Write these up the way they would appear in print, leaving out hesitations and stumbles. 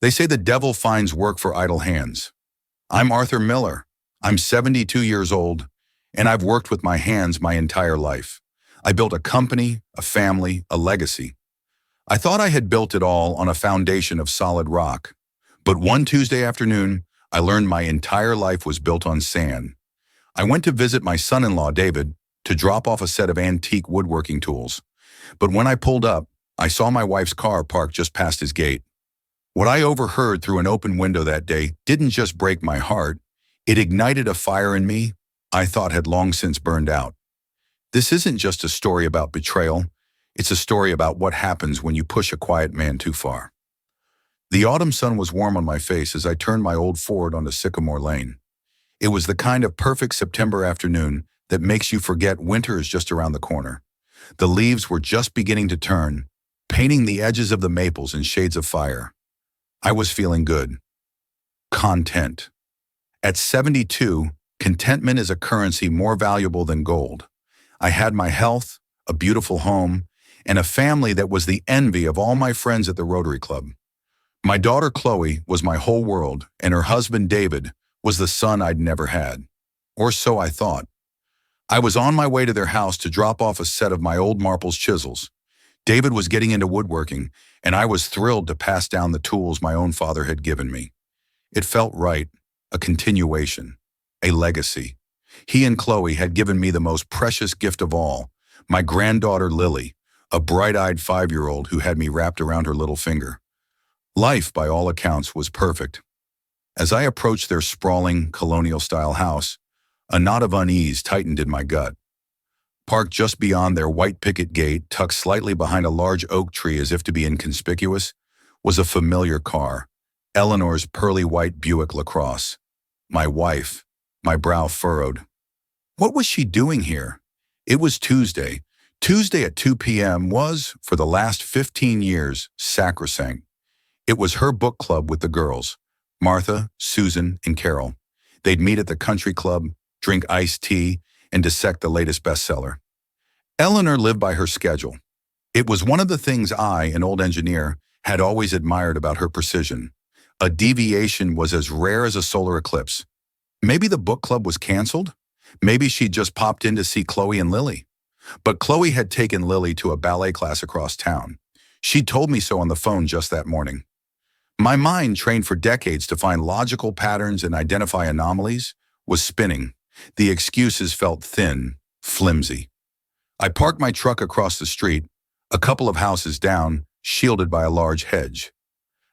They say the devil finds work for idle hands. I'm Arthur Miller. I'm 72 years old, and I've worked with my hands my entire life. I built a company, a family, a legacy. I thought I had built it all on a foundation of solid rock. But one Tuesday afternoon, I learned my entire life was built on sand. I went to visit my son-in-law, David, to drop off a set of antique woodworking tools. But when I pulled up, I saw my wife's car parked just past his gate. What I overheard through an open window that day didn't just break my heart, it ignited a fire in me I thought had long since burned out. This isn't just a story about betrayal, it's a story about what happens when you push a quiet man too far. The autumn sun was warm on my face as I turned my old Ford onto Sycamore Lane. It was the kind of perfect September afternoon that makes you forget winter is just around the corner. The leaves were just beginning to turn, painting the edges of the maples in shades of fire. I was feeling good. Content. At 72, contentment is a currency more valuable than gold. I had my health, a beautiful home, and a family that was the envy of all my friends at the Rotary Club. My daughter Chloe was my whole world, and her husband David was the son I'd never had. Or so I thought. I was on my way to their house to drop off a set of my old Marples chisels. David was getting into woodworking, and I was thrilled to pass down the tools my own father had given me. It felt right, a continuation, a legacy. He and Chloe had given me the most precious gift of all, my granddaughter Lily, a bright-eyed 5-year-old who had me wrapped around her little finger. Life, by all accounts, was perfect. As I approached their sprawling, colonial-style house, a knot of unease tightened in my gut. Parked just beyond their white picket gate, tucked slightly behind a large oak tree as if to be inconspicuous, was a familiar car, Eleanor's pearly white Buick LaCrosse. My wife, my brow furrowed. What was she doing here? It was Tuesday. Tuesday at 2 p.m. was, for the last 15 years, sacrosanct. It was her book club with the girls, Martha, Susan, and Carol. They'd meet at the country club, drink iced tea, and dissect the latest bestseller. Eleanor lived by her schedule. It was one of the things I, an old engineer, had always admired about her precision. A deviation was as rare as a solar eclipse. Maybe the book club was canceled? Maybe she'd just popped in to see Chloe and Lily. But Chloe had taken Lily to a ballet class across town. She'd told me so on the phone just that morning. My mind, trained for decades to find logical patterns and identify anomalies, was spinning. The excuses felt thin, flimsy. I parked my truck across the street, a couple of houses down, shielded by a large hedge.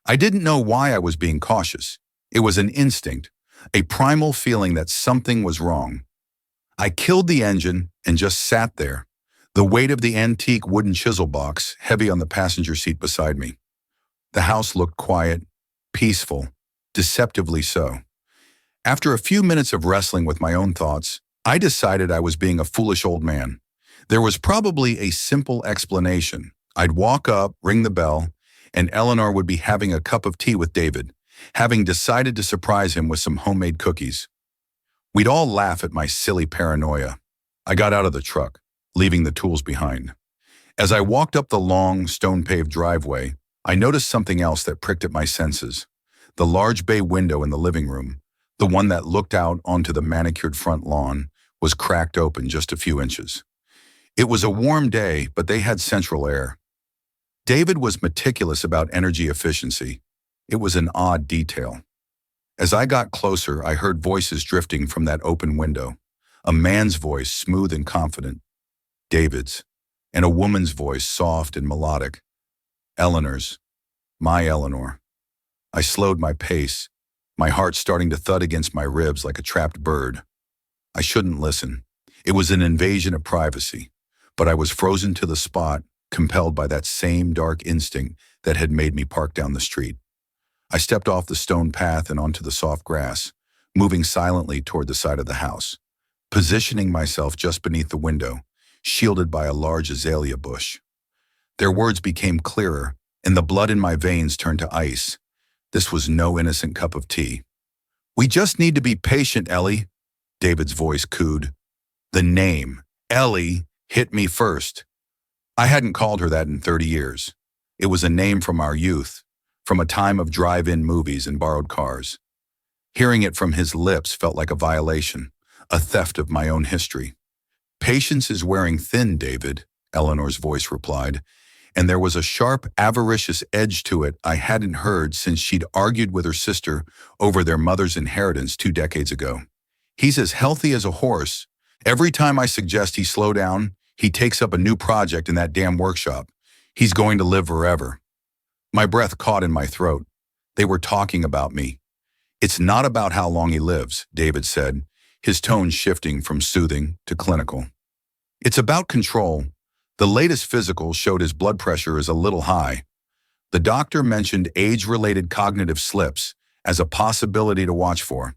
I didn't know why I was being cautious. It was an instinct, a primal feeling that something was wrong. I killed the engine and just sat there, the weight of the antique wooden chisel box heavy on the passenger seat beside me. The house looked quiet, peaceful, deceptively so. After a few minutes of wrestling with my own thoughts, I decided I was being a foolish old man. There was probably a simple explanation. I'd walk up, ring the bell, and Eleanor would be having a cup of tea with David, having decided to surprise him with some homemade cookies. We'd all laugh at my silly paranoia. I got out of the truck, leaving the tools behind. As I walked up the long, stone-paved driveway, I noticed something else that pricked at my senses. The large bay window in the living room, the one that looked out onto the manicured front lawn, was cracked open just a few inches. It was a warm day, but they had central air. David was meticulous about energy efficiency. It was an odd detail. As I got closer, I heard voices drifting from that open window. A man's voice, smooth and confident, David's, and a woman's voice, soft and melodic, Eleanor's, my Eleanor. I slowed my pace, my heart starting to thud against my ribs like a trapped bird. I shouldn't listen. It was an invasion of privacy, but I was frozen to the spot, compelled by that same dark instinct that had made me park down the street. I stepped off the stone path and onto the soft grass, moving silently toward the side of the house, positioning myself just beneath the window, shielded by a large azalea bush. Their words became clearer, and the blood in my veins turned to ice. This was no innocent cup of tea. "We just need to be patient, Ellie," David's voice cooed. The name, Ellie, hit me first. I hadn't called her that in 30 years. It was a name from our youth, from a time of drive-in movies and borrowed cars. Hearing it from his lips felt like a violation, a theft of my own history. Patience is wearing thin, David, Eleanor's voice replied, and there was a sharp, avaricious edge to it I hadn't heard since she'd argued with her sister over their mother's inheritance 2 decades ago. He's as healthy as a horse. Every time I suggest he slow down, he takes up a new project in that damn workshop. He's going to live forever. My breath caught in my throat. They were talking about me. It's not about how long he lives, David said, his tone shifting from soothing to clinical. It's about control. The latest physical showed his blood pressure is a little high. The doctor mentioned age-related cognitive slips as a possibility to watch for.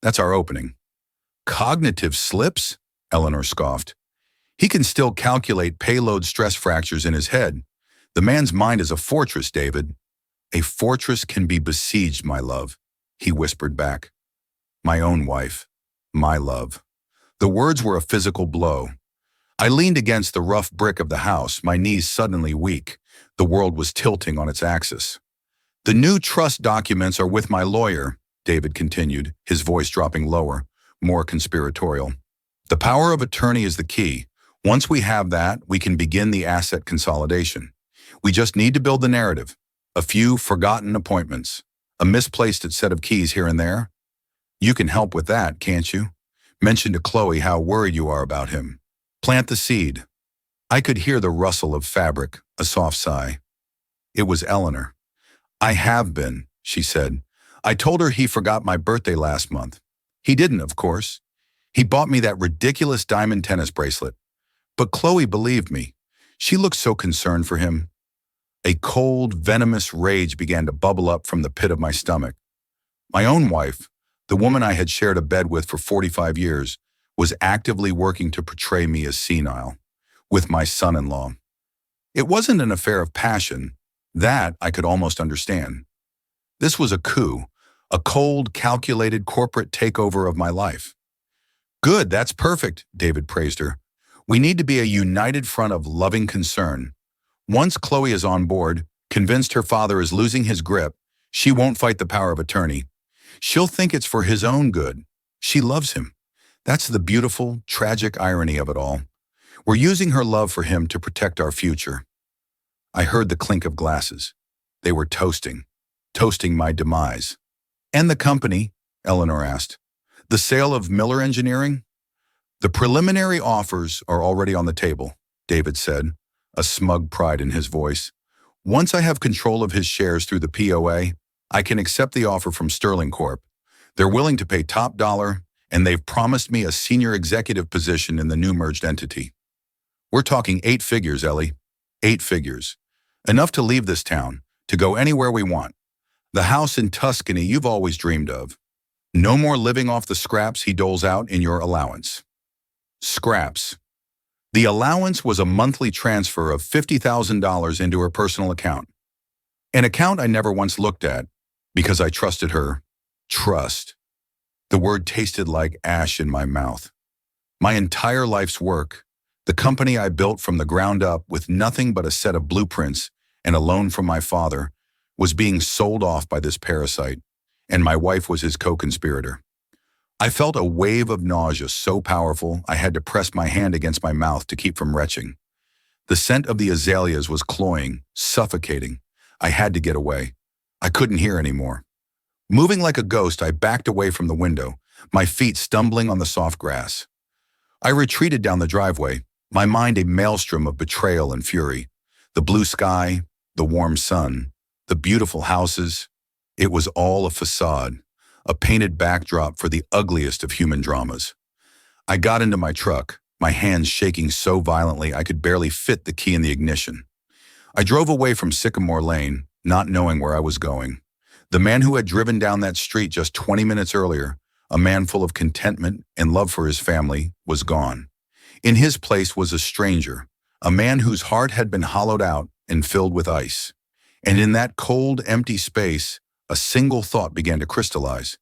That's our opening. Cognitive slips? Eleanor scoffed. He can still calculate payload stress fractures in his head. The man's mind is a fortress, David. A fortress can be besieged, my love, he whispered back. My own wife. My love. The words were a physical blow. I leaned against the rough brick of the house, my knees suddenly weak. The world was tilting on its axis. The new trust documents are with my lawyer, David continued, his voice dropping lower, more conspiratorial. The power of attorney is the key. Once we have that, we can begin the asset consolidation. We just need to build the narrative. A few forgotten appointments. A misplaced set of keys here and there. You can help with that, can't you? Mention to Chloe how worried you are about him. Plant the seed. I could hear the rustle of fabric, a soft sigh. It was Eleanor. I have been, she said. I told her he forgot my birthday last month. He didn't, of course. He bought me that ridiculous diamond tennis bracelet. But Chloe believed me. She looked so concerned for him. A cold, venomous rage began to bubble up from the pit of my stomach. My own wife, the woman I had shared a bed with for 45 years, was actively working to portray me as senile, with my son-in-law. It wasn't an affair of passion. That I could almost understand. This was a coup, a cold, calculated corporate takeover of my life. Good, that's perfect, David praised her. We need to be a united front of loving concern. Once Chloe is on board, convinced her father is losing his grip, she won't fight the power of attorney. She'll think it's for his own good. She loves him. That's the beautiful, tragic irony of it all. We're using her love for him to protect our future. I heard the clink of glasses. They were toasting my demise. And the company? Eleanor asked. The sale of Miller Engineering? The preliminary offers are already on the table, David said, a smug pride in his voice. Once I have control of his shares through the POA, I can accept the offer from Sterling Corp. They're willing to pay top dollar, and they've promised me a senior executive position in the new merged entity. We're talking 8 figures, Ellie. 8 figures. Enough to leave this town, to go anywhere we want. The house in Tuscany you've always dreamed of. No more living off the scraps he doles out in your allowance. Scraps. The allowance was a monthly transfer of $50,000 into her personal account. An account I never once looked at, because I trusted her. Trust. The word tasted like ash in my mouth. My entire life's work, the company I built from the ground up with nothing but a set of blueprints and a loan from my father, was being sold off by this parasite, and my wife was his co-conspirator. I felt a wave of nausea so powerful I had to press my hand against my mouth to keep from retching. The scent of the azaleas was cloying, suffocating. I had to get away. I couldn't hear anymore. Moving like a ghost, I backed away from the window, my feet stumbling on the soft grass. I retreated down the driveway, my mind a maelstrom of betrayal and fury. The blue sky, the warm sun, the beautiful houses. It was all a facade, a painted backdrop for the ugliest of human dramas. I got into my truck, my hands shaking so violently I could barely fit the key in the ignition. I drove away from Sycamore Lane, not knowing where I was going. The man who had driven down that street just 20 minutes earlier, a man full of contentment and love for his family, was gone. In his place was a stranger, a man whose heart had been hollowed out and filled with ice. And in that cold, empty space, a single thought began to crystallize.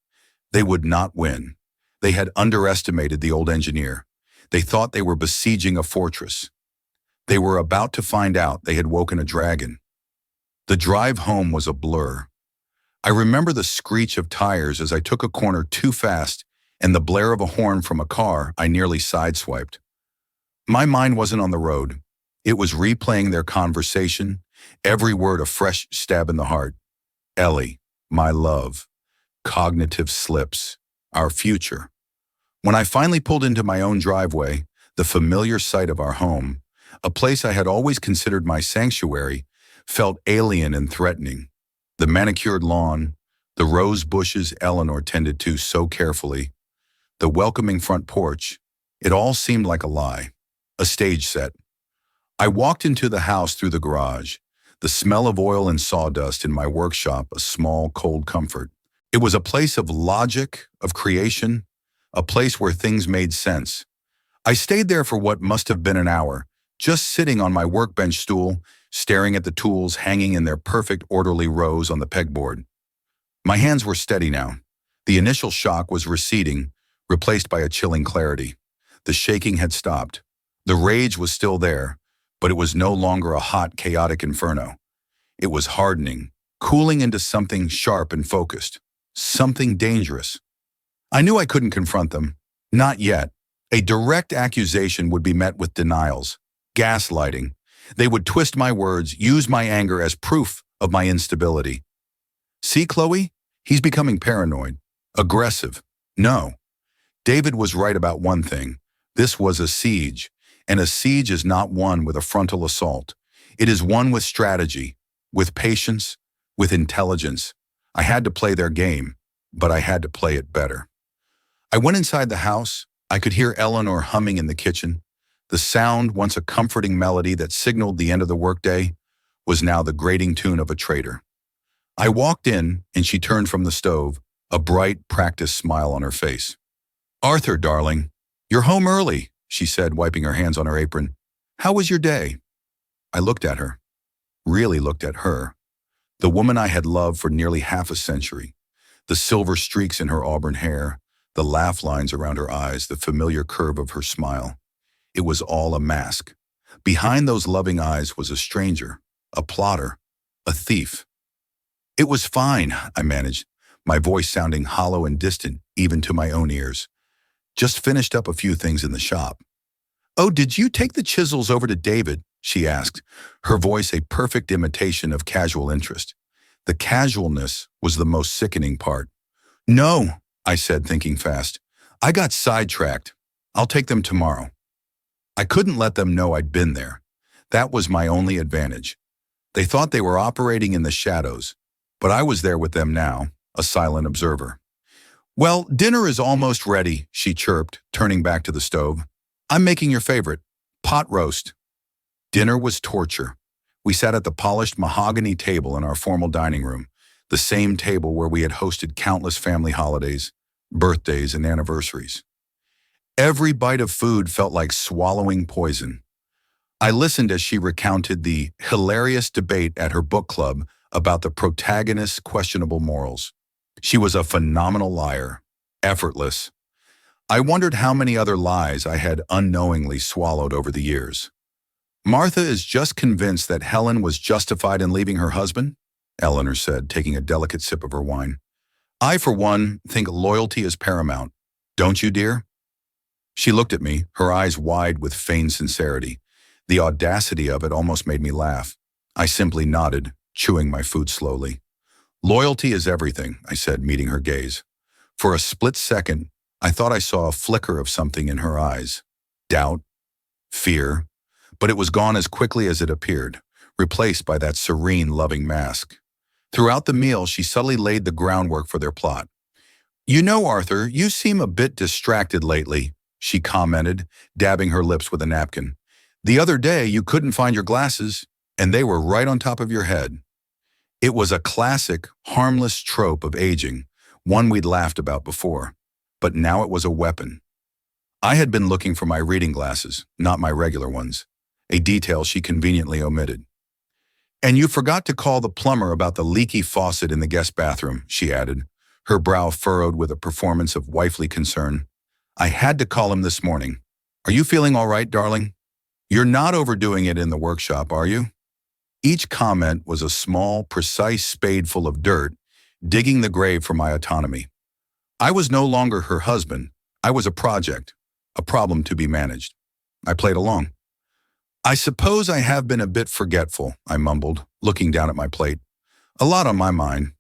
They would not win. They had underestimated the old engineer. They thought they were besieging a fortress. They were about to find out they had woken a dragon. The drive home was a blur. I remember the screech of tires as I took a corner too fast and the blare of a horn from a car I nearly sideswiped. My mind wasn't on the road. It was replaying their conversation, every word a fresh stab in the heart. Ellie, my love, cognitive slips, our future. When I finally pulled into my own driveway, the familiar sight of our home, a place I had always considered my sanctuary, felt alien and threatening. The manicured lawn, the rose bushes Eleanor tended to so carefully, the welcoming front porch, it all seemed like a lie, a stage set. I walked into the house through the garage, the smell of oil and sawdust in my workshop a small, cold comfort. It was a place of logic, of creation, a place where things made sense. I stayed there for what must have been an hour, just sitting on my workbench stool, staring at the tools hanging in their perfect orderly rows on the pegboard. My hands were steady now. The initial shock was receding, replaced by a chilling clarity. The shaking had stopped. The rage was still there, but it was no longer a hot, chaotic inferno. It was hardening, cooling into something sharp and focused, something dangerous. I knew I couldn't confront them. Not yet. A direct accusation would be met with denials, gaslighting. They would twist my words, use my anger as proof of my instability. See, Chloe? He's becoming paranoid, aggressive. No. David was right about one thing. This was a siege, and a siege is not one with a frontal assault. It is one with strategy, with patience, with intelligence. I had to play their game, but I had to play it better. I went inside the house. I could hear Eleanor humming in the kitchen. The sound, once a comforting melody that signaled the end of the workday, was now the grating tune of a traitor. I walked in, and she turned from the stove, a bright, practiced smile on her face. "Arthur, darling, you're home early," she said, wiping her hands on her apron. "How was your day?" I looked at her, really looked at her, the woman I had loved for nearly half a century, the silver streaks in her auburn hair, the laugh lines around her eyes, the familiar curve of her smile. It was all a mask. Behind those loving eyes was a stranger, a plotter, a thief. "It was fine," I managed, my voice sounding hollow and distant even to my own ears. "Just finished up a few things in the shop." "Oh, did you take the chisels over to David?" she asked, her voice a perfect imitation of casual interest. The casualness was the most sickening part. "No," I said, thinking fast. "I got sidetracked. I'll take them tomorrow." I couldn't let them know I'd been there. That was my only advantage. They thought they were operating in the shadows, but I was there with them now, a silent observer. "Well, dinner is almost ready," she chirped, turning back to the stove. "I'm making your favorite, pot roast." Dinner was torture. We sat at the polished mahogany table in our formal dining room, the same table where we had hosted countless family holidays, birthdays, and anniversaries. Every bite of food felt like swallowing poison. I listened as she recounted the hilarious debate at her book club about the protagonist's questionable morals. She was a phenomenal liar, effortless. I wondered how many other lies I had unknowingly swallowed over the years. "Martha is just convinced that Helen was justified in leaving her husband," Eleanor said, taking a delicate sip of her wine. "I, for one, think loyalty is paramount. Don't you, dear?" She looked at me, her eyes wide with feigned sincerity. The audacity of it almost made me laugh. I simply nodded, chewing my food slowly. "Loyalty is everything," I said, meeting her gaze. For a split second, I thought I saw a flicker of something in her eyes. Doubt, fear, but it was gone as quickly as it appeared, replaced by that serene, loving mask. Throughout the meal, she subtly laid the groundwork for their plot. "You know, Arthur, you seem a bit distracted lately," she commented, dabbing her lips with a napkin. "The other day, you couldn't find your glasses, and they were right on top of your head." It was a classic, harmless trope of aging, one we'd laughed about before, but now it was a weapon. I had been looking for my reading glasses, not my regular ones, a detail she conveniently omitted. "And you forgot to call the plumber about the leaky faucet in the guest bathroom," she added, her brow furrowed with a performance of wifely concern. "I had to call him this morning. Are you feeling all right, darling? You're not overdoing it in the workshop, are you?" Each comment was a small, precise spadeful of dirt, digging the grave for my autonomy. I was no longer her husband. I was a project, a problem to be managed. I played along. I suppose I have been a bit forgetful, I mumbled, looking down at my plate. A lot on my mind.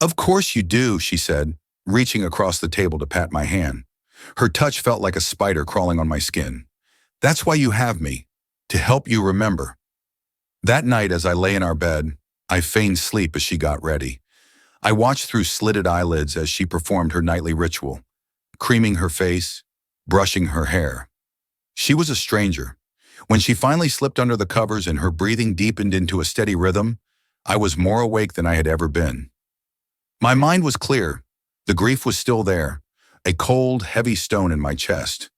Of course you do, she said, reaching across the table to pat my hand. Her touch felt like a spider crawling on my skin. That's why you have me, to help you remember. That night, as I lay in our bed, I feigned sleep as she got ready. I watched through slitted eyelids as she performed her nightly ritual, creaming her face, brushing her hair. She was a stranger. When she finally slipped under the covers and her breathing deepened into a steady rhythm, I was more awake than I had ever been. My mind was clear. The grief was still there, a cold, heavy stone in my chest.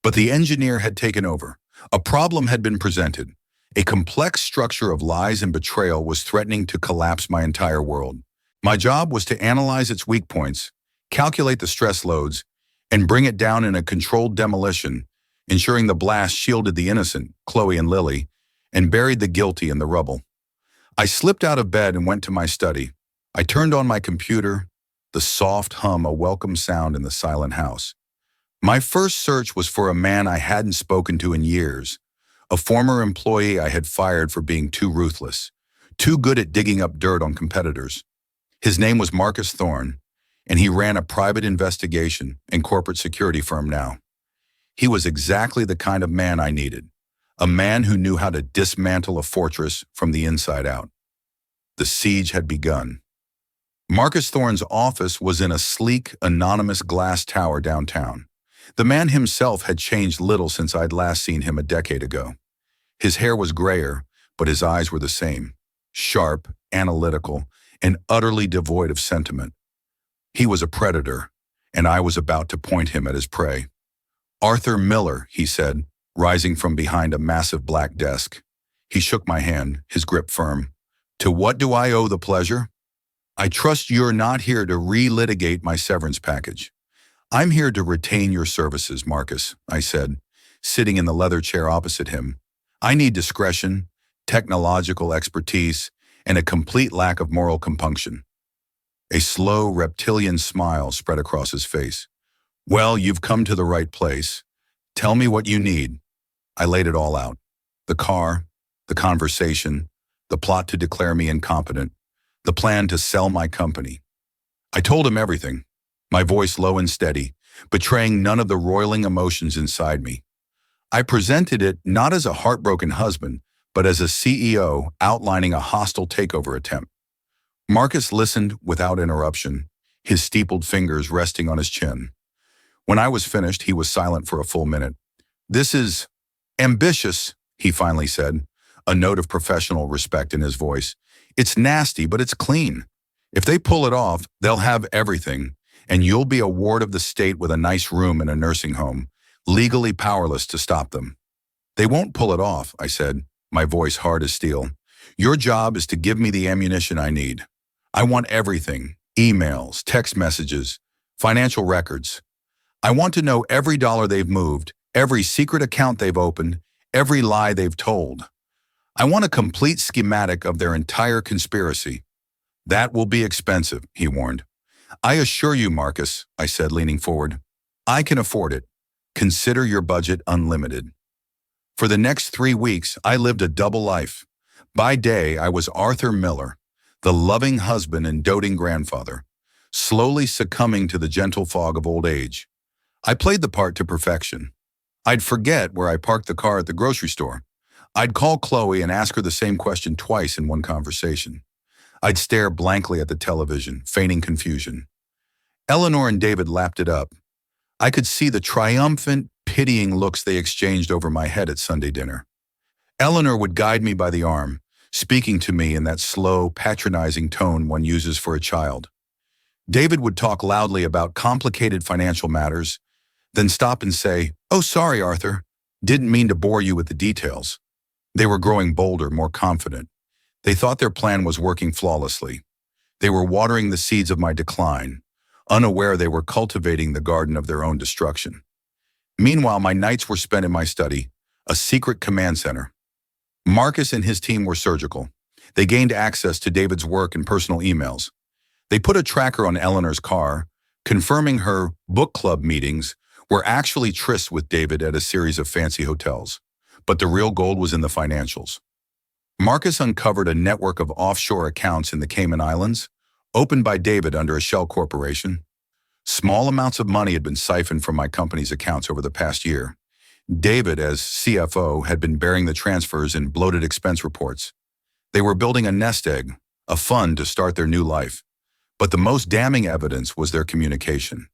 But the engineer had taken over. A problem had been presented. A complex structure of lies and betrayal was threatening to collapse my entire world. My job was to analyze its weak points, calculate the stress loads, and bring it down in a controlled demolition, ensuring the blast shielded the innocent, Chloe and Lily, and buried the guilty in the rubble. I slipped out of bed and went to my study. I turned on my computer, the soft hum a welcome sound in the silent house. My first search was for a man I hadn't spoken to in years, a former employee I had fired for being too ruthless, too good at digging up dirt on competitors. His name was Marcus Thorne, and he ran a private investigation and corporate security firm now. He was exactly the kind of man I needed, a man who knew how to dismantle a fortress from the inside out. The siege had begun. Marcus Thorne's office was in a sleek, anonymous glass tower downtown. The man himself had changed little since I'd last seen him a decade ago. His hair was grayer, but his eyes were the same, sharp, analytical, and utterly devoid of sentiment. He was a predator, and I was about to point him at his prey. "Arthur Miller," he said, rising from behind a massive black desk. He shook my hand, his grip firm. "To what do I owe the pleasure?" "I trust you're not here to relitigate my severance package." "I'm here to retain your services, Marcus," I said, sitting in the leather chair opposite him. "I need discretion, technological expertise, and a complete lack of moral compunction." A slow, reptilian smile spread across his face. "Well, you've come to the right place. Tell me what you need." I laid it all out. The car, the conversation, the plot to declare me incompetent, the plan to sell my company. I told him everything, my voice low and steady, betraying none of the roiling emotions inside me. I presented it not as a heartbroken husband, but as a CEO outlining a hostile takeover attempt. Marcus listened without interruption, his steepled fingers resting on his chin. When I was finished, he was silent for a full minute. "This is ambitious," he finally said, a note of professional respect in his voice. "It's nasty, but it's clean. If they pull it off, they'll have everything, and you'll be a ward of the state with a nice room in a nursing home, legally powerless to stop them." "They won't pull it off," I said, my voice hard as steel. "Your job is to give me the ammunition I need. I want everything, emails, text messages, financial records. I want to know every dollar they've moved, every secret account they've opened, every lie they've told. I want a complete schematic of their entire conspiracy." "That will be expensive," he warned. "I assure you, Marcus," I said, leaning forward, "I can afford it. Consider your budget unlimited." For the next 3 weeks, I lived a double life. By day, I was Arthur Miller, the loving husband and doting grandfather, slowly succumbing to the gentle fog of old age. I played the part to perfection. I'd forget where I parked the car at the grocery store. I'd call Chloe and ask her the same question twice in one conversation. I'd stare blankly at the television, feigning confusion. Eleanor and David lapped it up. I could see the triumphant, pitying looks they exchanged over my head at Sunday dinner. Eleanor would guide me by the arm, speaking to me in that slow, patronizing tone one uses for a child. David would talk loudly about complicated financial matters, then stop and say, "Oh, sorry, Arthur. Didn't mean to bore you with the details." They were growing bolder, more confident. They thought their plan was working flawlessly. They were watering the seeds of my decline, unaware they were cultivating the garden of their own destruction. Meanwhile, my nights were spent in my study, a secret command center. Marcus and his team were surgical. They gained access to David's work and personal emails. They put a tracker on Eleanor's car, confirming her book club meetings were actually trysts with David at a series of fancy hotels. But the real gold was in the financials. Marcus uncovered a network of offshore accounts in the Cayman Islands, opened by David under a shell corporation. Small amounts of money had been siphoned from my company's accounts over the past year. David, as CFO, had been bearing the transfers in bloated expense reports. They were building a nest egg, a fund to start their new life. But the most damning evidence was their communication.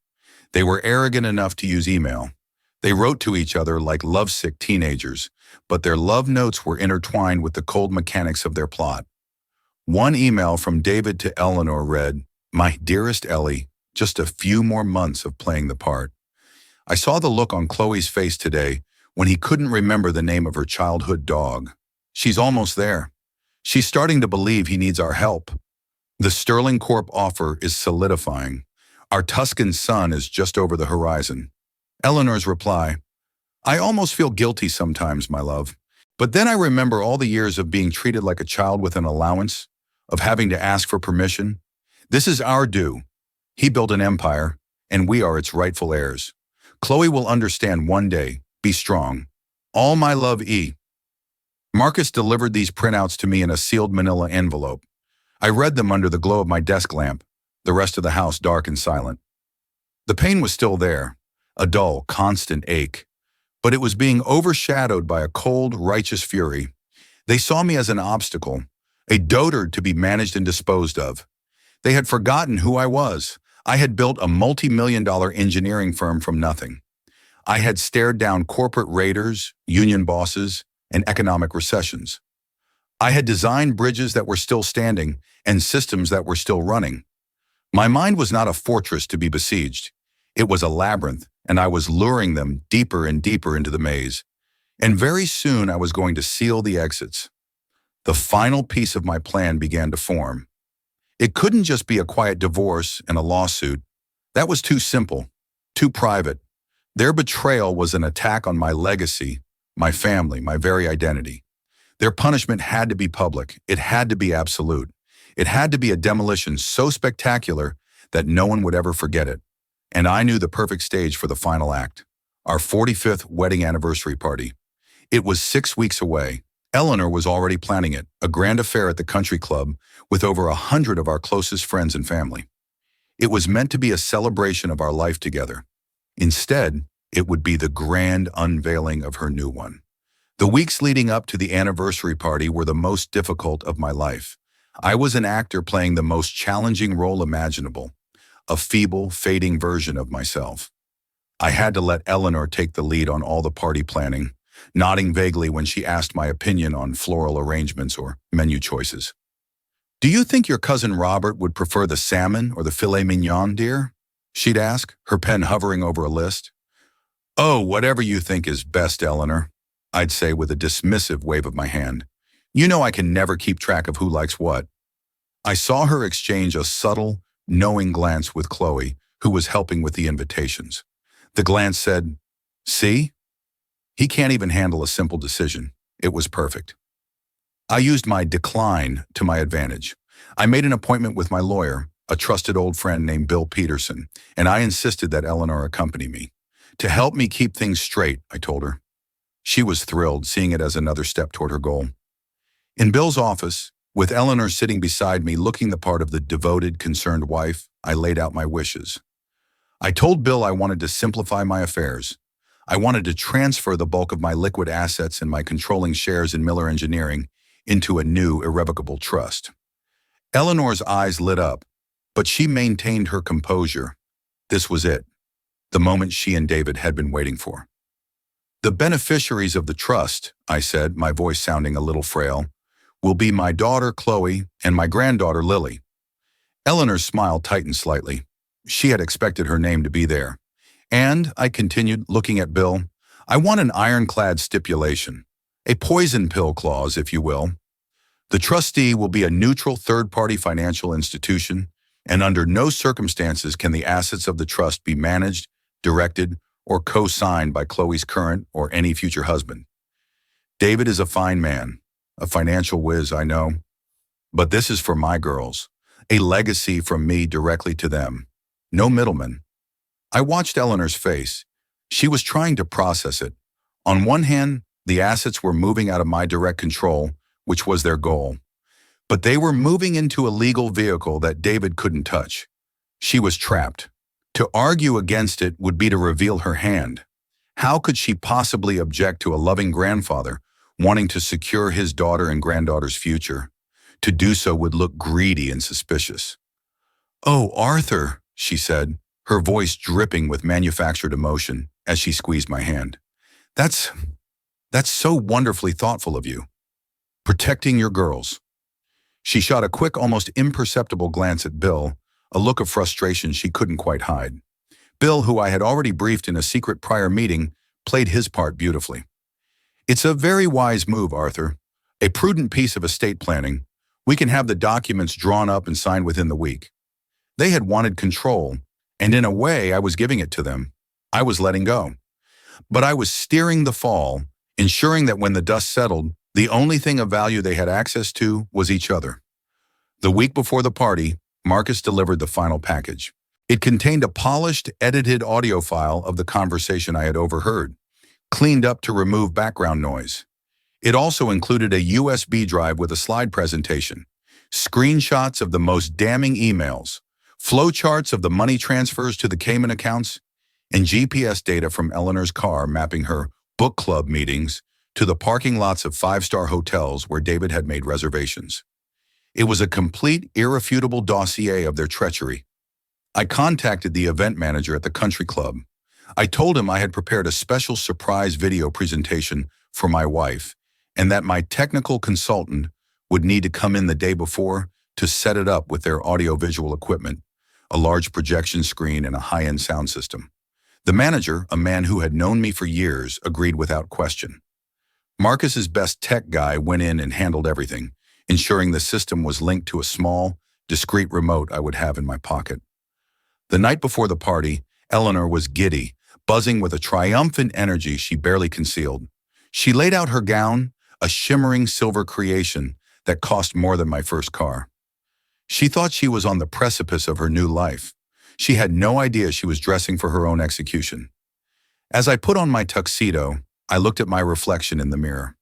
They were arrogant enough to use email. They wrote to each other like lovesick teenagers, but their love notes were intertwined with the cold mechanics of their plot. One email from David to Eleanor read, "My dearest Ellie, just a few more months of playing the part." I saw the look on Chloe's face today when he couldn't remember the name of her childhood dog. She's almost there. She's starting to believe he needs our help. The Sterling Corp offer is solidifying. Our Tuscan sun is just over the horizon. Eleanor's reply, "I almost feel guilty sometimes, my love. But then I remember all the years of being treated like a child with an allowance, of having to ask for permission. This is our due. He built an empire, and we are its rightful heirs. Chloe will understand one day. Be strong. All my love, E." Marcus delivered these printouts to me in a sealed manila envelope. I read them under the glow of my desk lamp, the rest of the house dark and silent. The pain was still there, a dull, constant ache, but it was being overshadowed by a cold, righteous fury. They saw me as an obstacle, a dotard to be managed and disposed of. They had forgotten who I was. I had built a multi-million-dollar engineering firm from nothing. I had stared down corporate raiders, union bosses, and economic recessions. I had designed bridges that were still standing and systems that were still running. My mind was not a fortress to be besieged. It was a labyrinth, and I was luring them deeper and deeper into the maze. And very soon I was going to seal the exits. The final piece of my plan began to form. It couldn't just be a quiet divorce and a lawsuit. That was too simple, too private. Their betrayal was an attack on my legacy, my family, my very identity. Their punishment had to be public. It had to be absolute. It had to be a demolition so spectacular that no one would ever forget it. And I knew the perfect stage for the final act, our 45th wedding anniversary party. It was 6 weeks away. Eleanor was already planning it, a grand affair at the country club with over 100 of our closest friends and family. It was meant to be a celebration of our life together. Instead, it would be the grand unveiling of her new one. The weeks leading up to the anniversary party were the most difficult of my life. I was an actor playing the most challenging role imaginable, a feeble, fading version of myself. I had to let Eleanor take the lead on all the party planning, nodding vaguely when she asked my opinion on floral arrangements or menu choices. "Do you think your cousin Robert would prefer the salmon or the filet mignon, dear?" she'd ask, her pen hovering over a list. "Oh, whatever you think is best, Eleanor," I'd say with a dismissive wave of my hand. "You know I can never keep track of who likes what." I saw her exchange a subtle, knowing glance with Chloe, who was helping with the invitations. The glance said, "See? He can't even handle a simple decision." It was perfect. I used my decline to my advantage. I made an appointment with my lawyer, a trusted old friend named Bill Peterson, and I insisted that Eleanor accompany me. To help me keep things straight, I told her. She was thrilled, seeing it as another step toward her goal. In Bill's office, with Eleanor sitting beside me looking the part of the devoted, concerned wife, I laid out my wishes. I told Bill I wanted to simplify my affairs. I wanted to transfer the bulk of my liquid assets and my controlling shares in Miller Engineering into a new irrevocable trust. Eleanor's eyes lit up, but she maintained her composure. This was it, the moment she and David had been waiting for. "The beneficiaries of the trust," I said, my voice sounding a little frail, "will be my daughter Chloe and my granddaughter Lily." Eleanor's smile tightened slightly. She had expected her name to be there. "And," I continued, looking at Bill, "I want an ironclad stipulation, a poison pill clause, if you will. The trustee will be a neutral third-party financial institution, and under no circumstances can the assets of the trust be managed, directed, or co-signed by Chloe's current or any future husband. David is a fine man, a financial whiz, I know, but this is for my girls. A legacy from me directly to them. No middleman. I watched Eleanor's face. She was trying to process it. On one hand, the assets were moving out of my direct control, which was their goal. But they were moving into a legal vehicle that David couldn't touch. She was trapped. To argue against it would be to reveal her hand. How could she possibly object to a loving grandfather wanting to secure his daughter and granddaughter's future? To do so would look greedy and suspicious. "Oh, Arthur," she said, her voice dripping with manufactured emotion as she squeezed my hand. That's so wonderfully thoughtful of you. Protecting your girls." She shot a quick, almost imperceptible glance at Bill, a look of frustration she couldn't quite hide. Bill, who I had already briefed in a secret prior meeting, played his part beautifully. "It's a very wise move, Arthur. A prudent piece of estate planning. We can have the documents drawn up and signed within the week." They had wanted control, and in a way I was giving it to them. I was letting go. But I was steering the fall, ensuring that when the dust settled, the only thing of value they had access to was each other. The week before the party, Marcus delivered the final package. It contained a polished, edited audio file of the conversation I had overheard, cleaned up to remove background noise. It also included a USB drive with a slide presentation, screenshots of the most damning emails, flowcharts of the money transfers to the Cayman accounts, and GPS data from Eleanor's car mapping her book club meetings to the parking lots of five-star hotels where David had made reservations. It was a complete, irrefutable dossier of their treachery. I contacted the event manager at the country club. I told him I had prepared a special surprise video presentation for my wife, and that my technical consultant would need to come in the day before to set it up with their audiovisual equipment, a large projection screen and a high-end sound system. The manager, a man who had known me for years, agreed without question. Marcus's best tech guy went in and handled everything, ensuring the system was linked to a small, discreet remote I would have in my pocket. The night before the party, Eleanor was giddy, buzzing with a triumphant energy she barely concealed. She laid out her gown, a shimmering silver creation that cost more than my first car. She thought she was on the precipice of her new life. She had no idea she was dressing for her own execution. As I put on my tuxedo, I looked at my reflection in the mirror.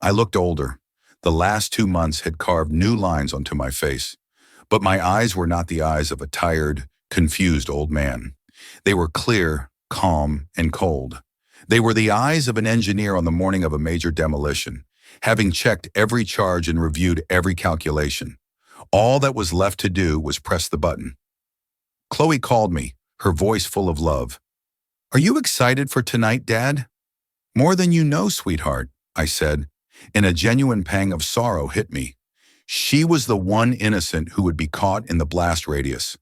I looked older. The last 2 months had carved new lines onto my face. But my eyes were not the eyes of a tired, confused old man. They were clear, calm, and cold. They were the eyes of an engineer on the morning of a major demolition, having checked every charge and reviewed every calculation. All that was left to do was press the button. Chloe called me, her voice full of love. "Are you excited for tonight, Dad?" "More than you know, sweetheart," I said, and a genuine pang of sorrow hit me. She was the one innocent who would be caught in the blast radius.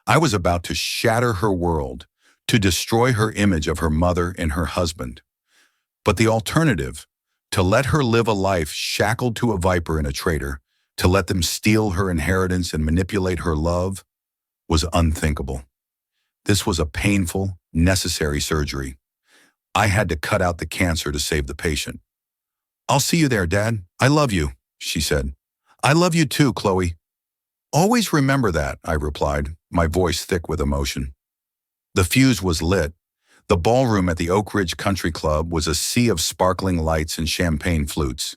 I was about to shatter her world, to destroy her image of her mother and her husband. But the alternative, to let her live a life shackled to a viper and a traitor, to let them steal her inheritance and manipulate her love, was unthinkable. This was a painful, necessary surgery. I had to cut out the cancer to save the patient. "I'll see you there, Dad. I love you," she said. "I love you too, Chloe." "Always remember that," I replied, my voice thick with emotion. The fuse was lit. The ballroom at the Oak Ridge Country Club was a sea of sparkling lights and champagne flutes.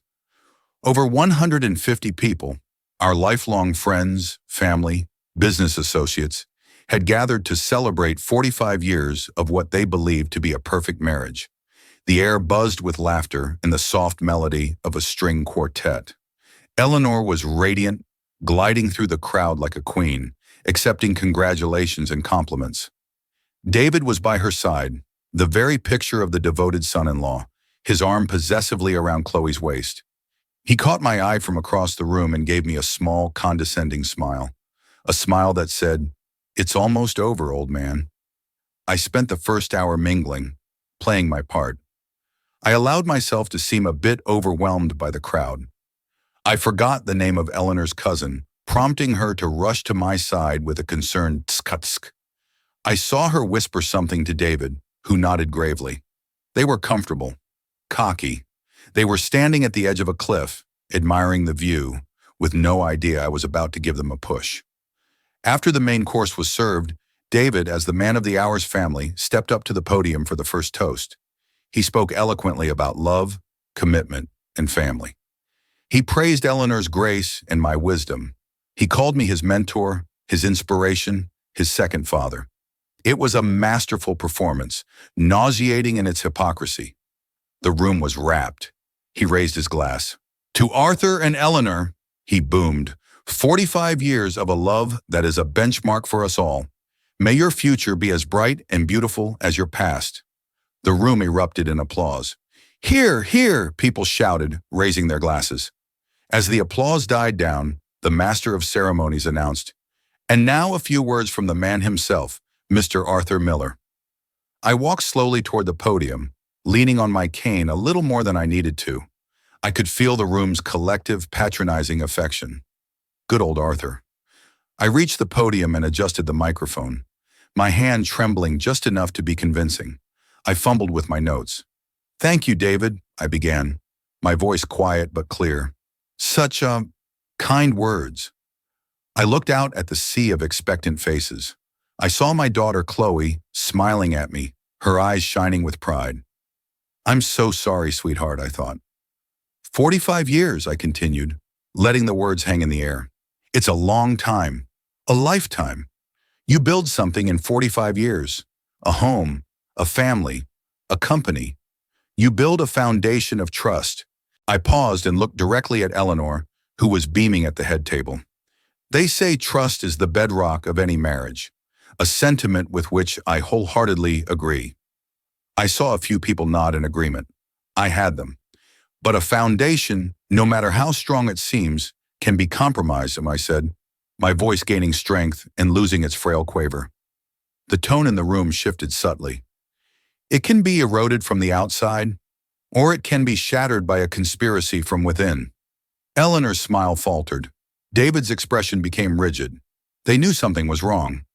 Over 150 people, our lifelong friends, family, business associates, had gathered to celebrate 45 years of what they believed to be a perfect marriage. The air buzzed with laughter and the soft melody of a string quartet. Eleanor was radiant, gliding through the crowd like a queen, accepting congratulations and compliments. David was by her side, the very picture of the devoted son-in-law, his arm possessively around Chloe's waist. He caught my eye from across the room and gave me a small, condescending smile, a smile that said, "It's almost over, old man." I spent the first hour mingling, playing my part. I allowed myself to seem a bit overwhelmed by the crowd. I forgot the name of Eleanor's cousin, prompting her to rush to my side with a concerned tsk-tsk. I saw her whisper something to David, who nodded gravely. They were comfortable, cocky. They were standing at the edge of a cliff, admiring the view, with no idea I was about to give them a push. After the main course was served, David, as the man of the hour's family, stepped up to the podium for the first toast. He spoke eloquently about love, commitment, and family. He praised Eleanor's grace and my wisdom. He called me his mentor, his inspiration, his second father. It was a masterful performance, nauseating in its hypocrisy. The room was rapt. He raised his glass. To Arthur and Eleanor, he boomed, 45 years of a love that is a benchmark for us all. May your future be as bright and beautiful as your past. The room erupted in applause. Hear, hear, people shouted, raising their glasses. As the applause died down, the master of ceremonies announced, and now a few words from the man himself, Mr. Arthur Miller. I walked slowly toward the podium, leaning on my cane a little more than I needed to. I could feel the room's collective, patronizing affection. Good old Arthur. I reached the podium and adjusted the microphone, my hand trembling just enough to be convincing. I fumbled with my notes. Thank you, David, I began, my voice quiet but clear. Such kind words. I looked out at the sea of expectant faces. I saw my daughter Chloe smiling at me, her eyes shining with pride. I'm so sorry, sweetheart, I thought. 45 years, I continued, letting the words hang in the air. It's a long time, a lifetime. You build something in 45 years, a home, a family, a company. You build a foundation of trust. I paused and looked directly at Eleanor, who was beaming at the head table. They say trust is the bedrock of any marriage, a sentiment with which I wholeheartedly agree. I saw a few people nod in agreement. I had them. But a foundation, no matter how strong it seems, can be compromised, I said, my voice gaining strength and losing its frail quaver. The tone in the room shifted subtly. It can be eroded from the outside, or it can be shattered by a conspiracy from within. Eleanor's smile faltered. David's expression became rigid. They knew something was wrong.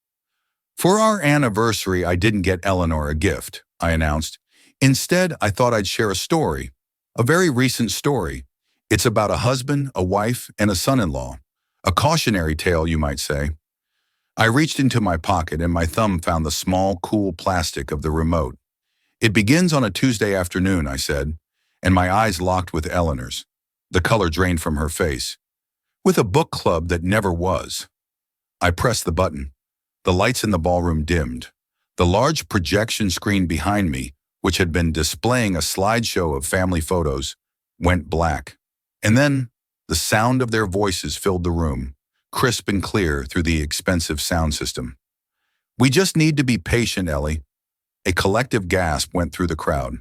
For our anniversary, I didn't get Eleanor a gift, I announced. Instead, I thought I'd share a story, a very recent story. It's about a husband, a wife, and a son-in-law. A cautionary tale, you might say. I reached into my pocket and my thumb found the small, cool plastic of the remote. It begins on a Tuesday afternoon, I said, and my eyes locked with Eleanor's. The color drained from her face. With a book club that never was. I pressed the button. The lights in the ballroom dimmed. The large projection screen behind me, which had been displaying a slideshow of family photos, went black. And then, the sound of their voices filled the room, crisp and clear through the expensive sound system. We just need to be patient, Ellie. A collective gasp went through the crowd.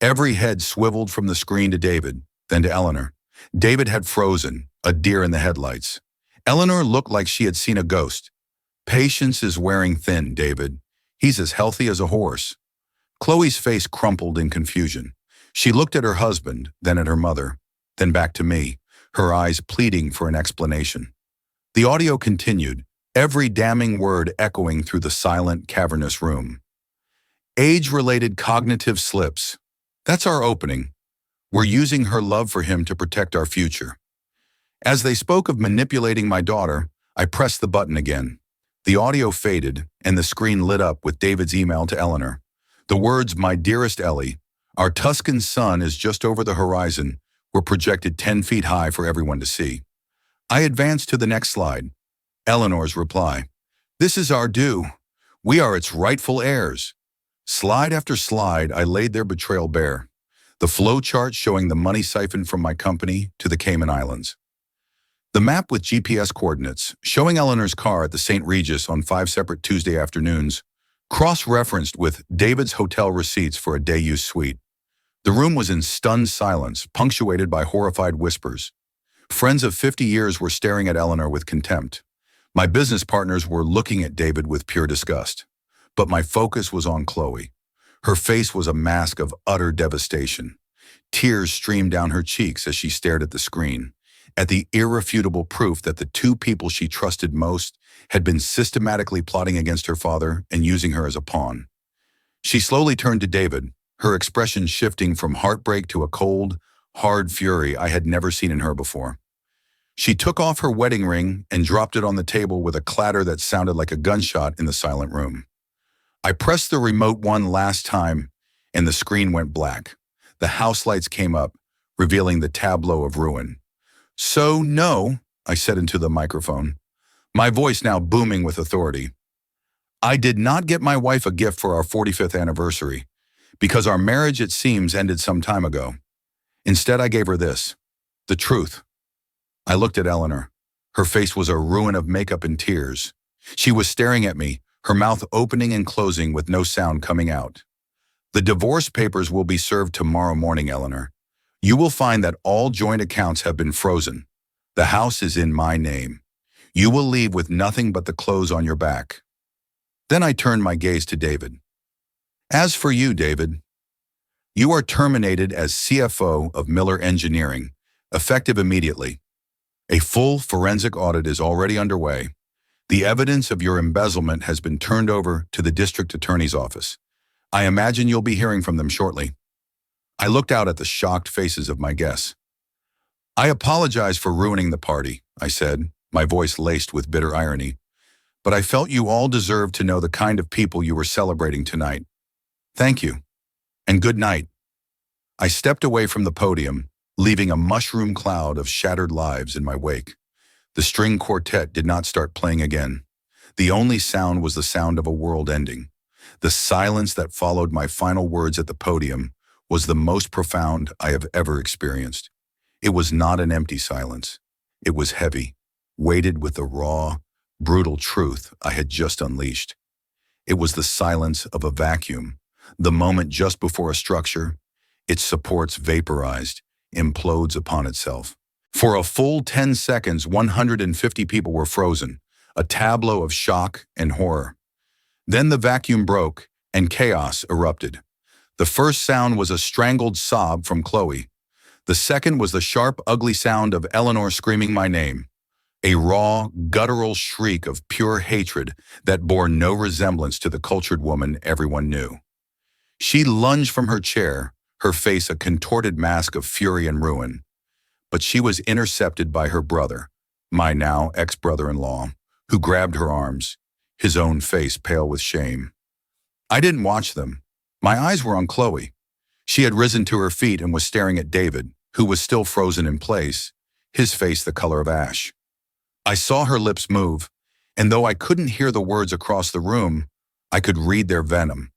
Every head swiveled from the screen to David, then to Eleanor. David had frozen, a deer in the headlights. Eleanor looked like she had seen a ghost. Patience is wearing thin, David. He's as healthy as a horse. Chloe's face crumpled in confusion. She looked at her husband, then at her mother, then back to me, her eyes pleading for an explanation. The audio continued, every damning word echoing through the silent, cavernous room. Age-related cognitive slips. That's our opening. We're using her love for him to protect our future. As they spoke of manipulating my daughter, I pressed the button again. The audio faded, and the screen lit up with David's email to Eleanor. The words, "My dearest Ellie, our Tuscan sun is just over the horizon," were projected 10 feet high for everyone to see. I advanced to the next slide. Eleanor's reply. "This is our due. We are its rightful heirs." Slide after slide, I laid their betrayal bare. The flow chart showing the money siphoned from my company to the Cayman Islands. The map with GPS coordinates, showing Eleanor's car at the St. Regis on 5 separate Tuesday afternoons, cross-referenced with David's hotel receipts for a day-use suite. The room was in stunned silence, punctuated by horrified whispers. Friends of 50 years were staring at Eleanor with contempt. My business partners were looking at David with pure disgust. But my focus was on Chloe. Her face was a mask of utter devastation. Tears streamed down her cheeks as she stared at the screen, at the irrefutable proof that the two people she trusted most had been systematically plotting against her father and using her as a pawn. She slowly turned to David, her expression shifting from heartbreak to a cold, hard fury I had never seen in her before. She took off her wedding ring and dropped it on the table with a clatter that sounded like a gunshot in the silent room. I pressed the remote one last time, and the screen went black. The house lights came up, revealing the tableau of ruin. "So, no," I said into the microphone, my voice now booming with authority. "I did not get my wife a gift for our 45th anniversary, because our marriage, it seems, ended some time ago. Instead, I gave her this, the truth." I looked at Eleanor. Her face was a ruin of makeup and tears. She was staring at me, her mouth opening and closing with no sound coming out. "The divorce papers will be served tomorrow morning, Eleanor. You will find that all joint accounts have been frozen. The house is in my name. You will leave with nothing but the clothes on your back." Then I turned my gaze to David. "As for you, David, you are terminated as CFO of Miller Engineering, effective immediately. A full forensic audit is already underway. The evidence of your embezzlement has been turned over to the district attorney's office. I imagine you'll be hearing from them shortly." I looked out at the shocked faces of my guests. "I apologize for ruining the party," I said, my voice laced with bitter irony. "But I felt you all deserved to know the kind of people you were celebrating tonight. Thank you, and good night." I stepped away from the podium, leaving a mushroom cloud of shattered lives in my wake. The string quartet did not start playing again. The only sound was the sound of a world ending. The silence that followed my final words at the podium was the most profound I have ever experienced. It was not an empty silence. It was heavy, weighted with the raw, brutal truth I had just unleashed. It was the silence of a vacuum, the moment just before a structure, its supports vaporized, implodes upon itself. For a full 10 seconds, 150 people were frozen, a tableau of shock and horror. Then the vacuum broke and chaos erupted. The first sound was a strangled sob from Chloe. The second was the sharp, ugly sound of Eleanor screaming my name, a raw, guttural shriek of pure hatred that bore no resemblance to the cultured woman everyone knew. She lunged from her chair, her face a contorted mask of fury and ruin. But she was intercepted by her brother, my now ex-brother-in-law, who grabbed her arms, his own face pale with shame. I didn't watch them. My eyes were on Chloe. She had risen to her feet and was staring at David, who was still frozen in place, his face the color of ash. I saw her lips move, and though I couldn't hear the words across the room, I could read their venom.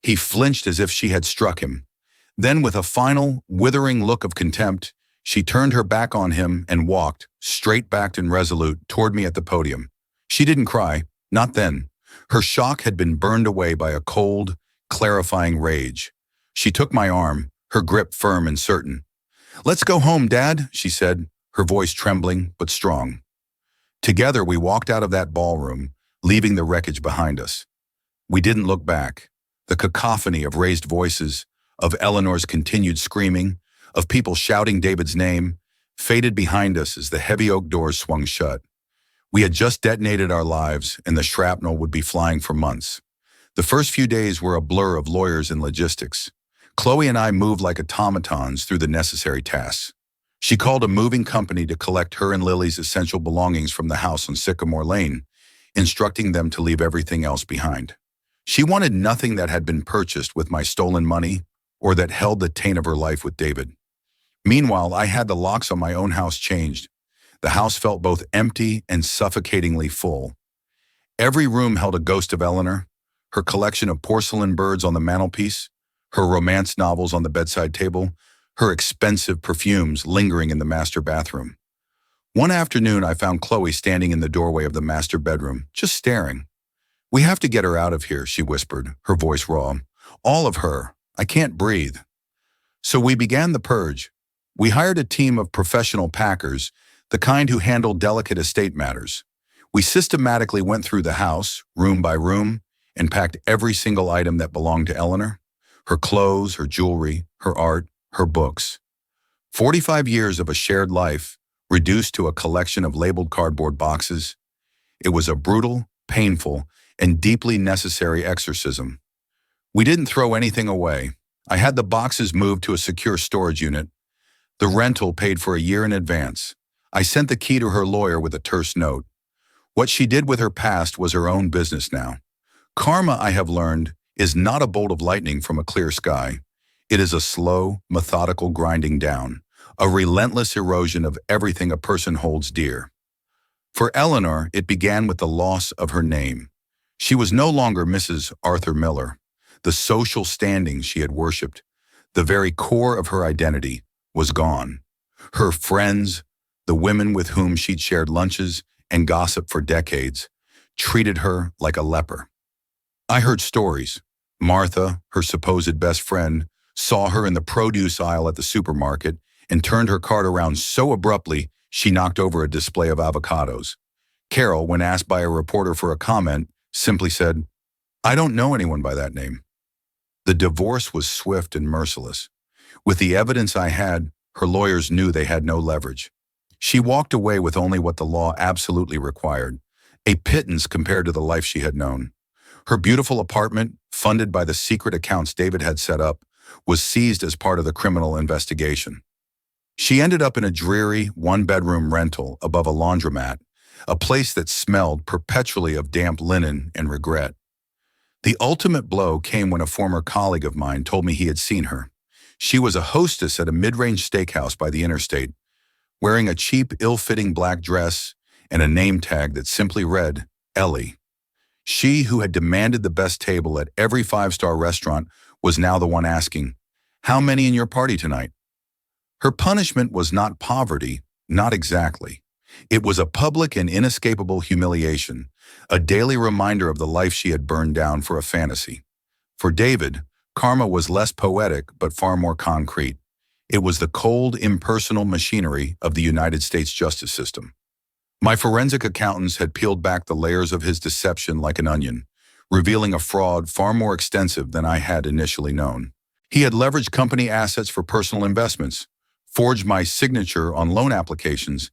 He flinched as if she had struck him. Then, with a final, withering look of contempt, she turned her back on him and walked, straight-backed and resolute, toward me at the podium. She didn't cry, not then. Her shock had been burned away by a cold, clarifying rage. She took my arm, her grip firm and certain. "Let's go home, Dad," she said, her voice trembling but strong. Together we walked out of that ballroom, leaving the wreckage behind us. We didn't look back. The cacophony of raised voices, of Eleanor's continued screaming, of people shouting David's name, faded behind us as the heavy oak doors swung shut. We had just detonated our lives, and the shrapnel would be flying for months. The first few days were a blur of lawyers and logistics. Chloe and I moved like automatons through the necessary tasks. She called a moving company to collect her and Lily's essential belongings from the house on Sycamore Lane, instructing them to leave everything else behind. She wanted nothing that had been purchased with my stolen money or that held the taint of her life with David. Meanwhile, I had the locks on my own house changed. The house felt both empty and suffocatingly full. Every room held a ghost of Eleanor, her collection of porcelain birds on the mantelpiece, her romance novels on the bedside table, her expensive perfumes lingering in the master bathroom. One afternoon, I found Chloe standing in the doorway of the master bedroom, just staring. "We have to get her out of here," she whispered, her voice raw. "All of her. I can't breathe." So we began the purge. We hired a team of professional packers, the kind who handle delicate estate matters. We systematically went through the house, room by room, and packed every single item that belonged to Eleanor. Her clothes, her jewelry, her art, her books. 45 years of a shared life, reduced to a collection of labeled cardboard boxes. It was a brutal, painful, and deeply necessary exorcism. We didn't throw anything away. I had the boxes moved to a secure storage unit. The rental paid for a year in advance. I sent the key to her lawyer with a terse note. What she did with her past was her own business now. Karma, I have learned, is not a bolt of lightning from a clear sky. It is a slow, methodical grinding down, a relentless erosion of everything a person holds dear. For Eleanor, it began with the loss of her name. She was no longer Mrs. Arthur Miller. The social standing she had worshipped, the very core of her identity, was gone. Her friends, the women with whom she'd shared lunches and gossip for decades, treated her like a leper. I heard stories. Martha, her supposed best friend, saw her in the produce aisle at the supermarket and turned her cart around so abruptly she knocked over a display of avocados. Carol, when asked by a reporter for a comment, simply said, "I don't know anyone by that name." The divorce was swift and merciless. With the evidence I had, her lawyers knew they had no leverage. She walked away with only what the law absolutely required, a pittance compared to the life she had known. Her beautiful apartment, funded by the secret accounts David had set up, was seized as part of the criminal investigation. She ended up in a dreary, one-bedroom rental above a laundromat, a place that smelled perpetually of damp linen and regret. The ultimate blow came when a former colleague of mine told me he had seen her. She was a hostess at a mid-range steakhouse by the interstate, wearing a cheap, ill-fitting black dress and a name tag that simply read, Ellie. She, who had demanded the best table at every five-star restaurant, was now the one asking, "How many in your party tonight?" Her punishment was not poverty, not exactly. It was a public and inescapable humiliation, a daily reminder of the life she had burned down for a fantasy. For David, karma was less poetic but far more concrete. It was the cold, impersonal machinery of the United States justice system. My forensic accountants had peeled back the layers of his deception like an onion, revealing a fraud far more extensive than I had initially known. He had leveraged company assets for personal investments, forged my signature on loan applications,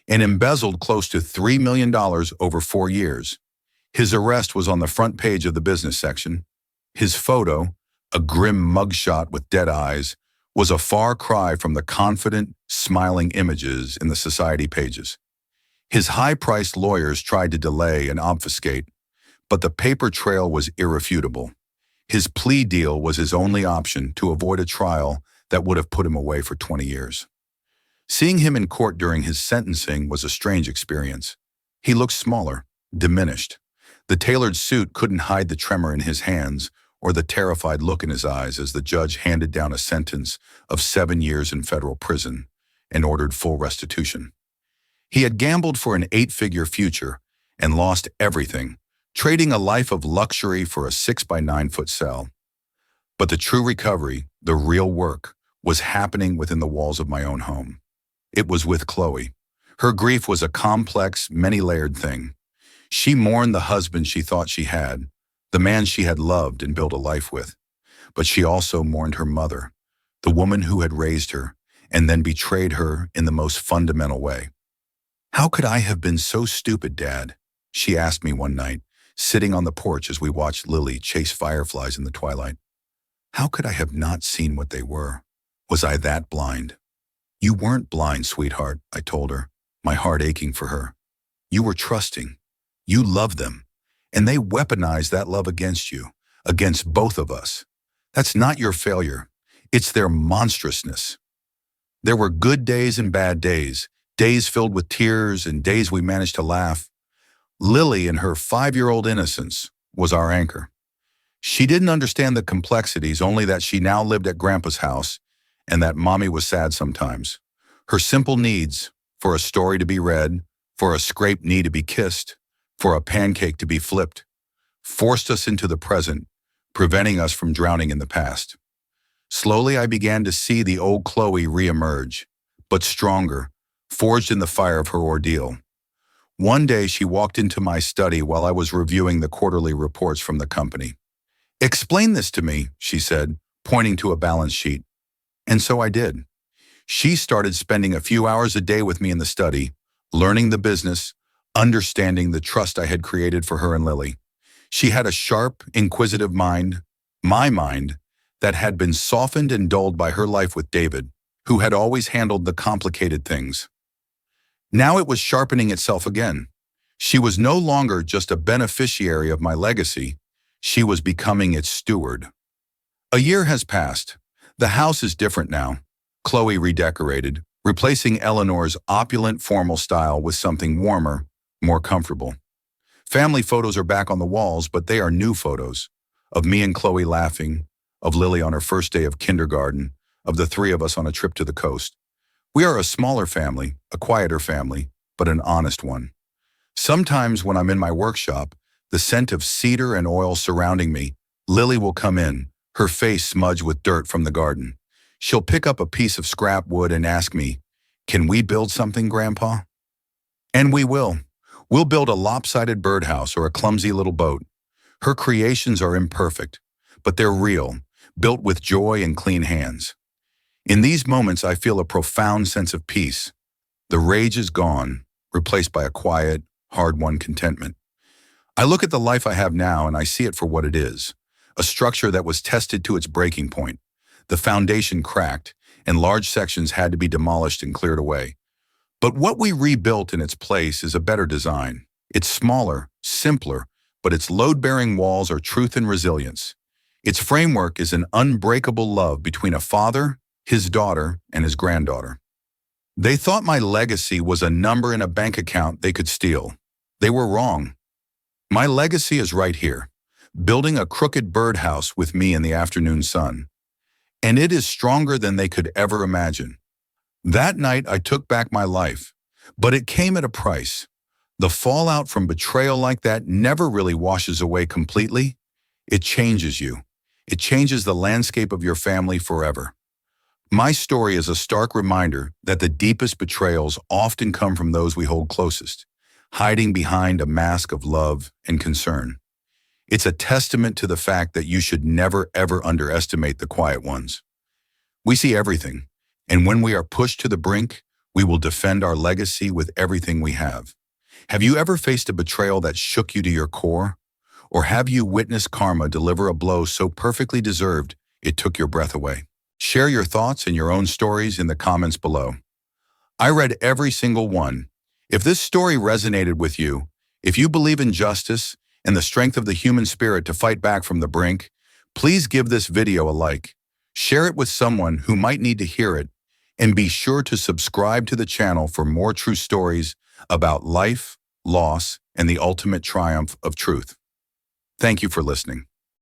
and embezzled close to $3 million over 4 years. His arrest was on the front page of the business section. His photo, a grim mugshot with dead eyes, was a far cry from the confident, smiling images in the society pages. His high-priced lawyers tried to delay and obfuscate, but the paper trail was irrefutable. His plea deal was his only option to avoid a trial that would have put him away for 20 years. Seeing him in court during his sentencing was a strange experience. He looked smaller, diminished. The tailored suit couldn't hide the tremor in his hands or the terrified look in his eyes as the judge handed down a sentence of 7 years in federal prison and ordered full restitution. He had gambled for an 8-figure future and lost everything, trading a life of luxury for a 6-by-9-foot cell. But the true recovery, the real work, was happening within the walls of my own home. It was with Chloe. Her grief was a complex, many-layered thing. She mourned the husband she thought she had, the man she had loved and built a life with. But she also mourned her mother, the woman who had raised her and then betrayed her in the most fundamental way. "How could I have been so stupid, Dad?" she asked me one night, sitting on the porch as we watched Lily chase fireflies in the twilight. How could I have not seen what they were? Was I that blind? "You weren't blind, sweetheart," I told her, my heart aching for her. "You were trusting. You loved them, and they weaponized that love against you, against both of us. That's not your failure. It's their monstrousness." There were good days and bad days, days filled with tears and days we managed to laugh. Lily, in her 5-year-old innocence, was our anchor. She didn't understand the complexities, only that she now lived at Grandpa's house and that Mommy was sad sometimes. Her simple needs, for a story to be read, for a scraped knee to be kissed, for a pancake to be flipped, forced us into the present, preventing us from drowning in the past. Slowly I began to see the old Chloe reemerge, but stronger, forged in the fire of her ordeal. One day she walked into my study while I was reviewing the quarterly reports from the company. "Explain this to me," she said, pointing to a balance sheet. And so I did. She started spending a few hours a day with me in the study, learning the business, understanding the trust I had created for her and Lily. She had a sharp, inquisitive mind, my mind, that had been softened and dulled by her life with David, who had always handled the complicated things. Now it was sharpening itself again. She was no longer just a beneficiary of my legacy. She was becoming its steward. A year has passed. The house is different now. Chloe redecorated, replacing Eleanor's opulent formal style with something warmer, more comfortable. Family photos are back on the walls, but they are new photos. Of me and Chloe laughing, of Lily on her first day of kindergarten, of the three of us on a trip to the coast. We are a smaller family, a quieter family, but an honest one. Sometimes when I'm in my workshop, the scent of cedar and oil surrounding me, Lily will come in, her face smudged with dirt from the garden. She'll pick up a piece of scrap wood and ask me, "Can we build something, Grandpa?" And we will. We'll build a lopsided birdhouse or a clumsy little boat. Her creations are imperfect, but they're real, built with joy and clean hands. In these moments, I feel a profound sense of peace. The rage is gone, replaced by a quiet, hard-won contentment. I look at the life I have now and I see it for what it is, a structure that was tested to its breaking point. The foundation cracked, and large sections had to be demolished and cleared away. But what we rebuilt in its place is a better design. It's smaller, simpler, but its load-bearing walls are truth and resilience. Its framework is an unbreakable love between a father, his daughter, and his granddaughter. They thought my legacy was a number in a bank account they could steal. They were wrong. My legacy is right here, building a crooked birdhouse with me in the afternoon sun. And it is stronger than they could ever imagine. That night, I took back my life, but it came at a price. The fallout from betrayal like that never really washes away completely. It changes you. It changes the landscape of your family forever. My story is a stark reminder that the deepest betrayals often come from those we hold closest, hiding behind a mask of love and concern. It's a testament to the fact that you should never, ever underestimate the quiet ones. We see everything, and when we are pushed to the brink, we will defend our legacy with everything we have. Have you ever faced a betrayal that shook you to your core? Or have you witnessed karma deliver a blow so perfectly deserved it took your breath away? Share your thoughts and your own stories in the comments below. I read every single one. If this story resonated with you, if you believe in justice and the strength of the human spirit to fight back from the brink, please give this video a like. Share it with someone who might need to hear it, and be sure to subscribe to the channel for more true stories about life, loss, and the ultimate triumph of truth. Thank you for listening.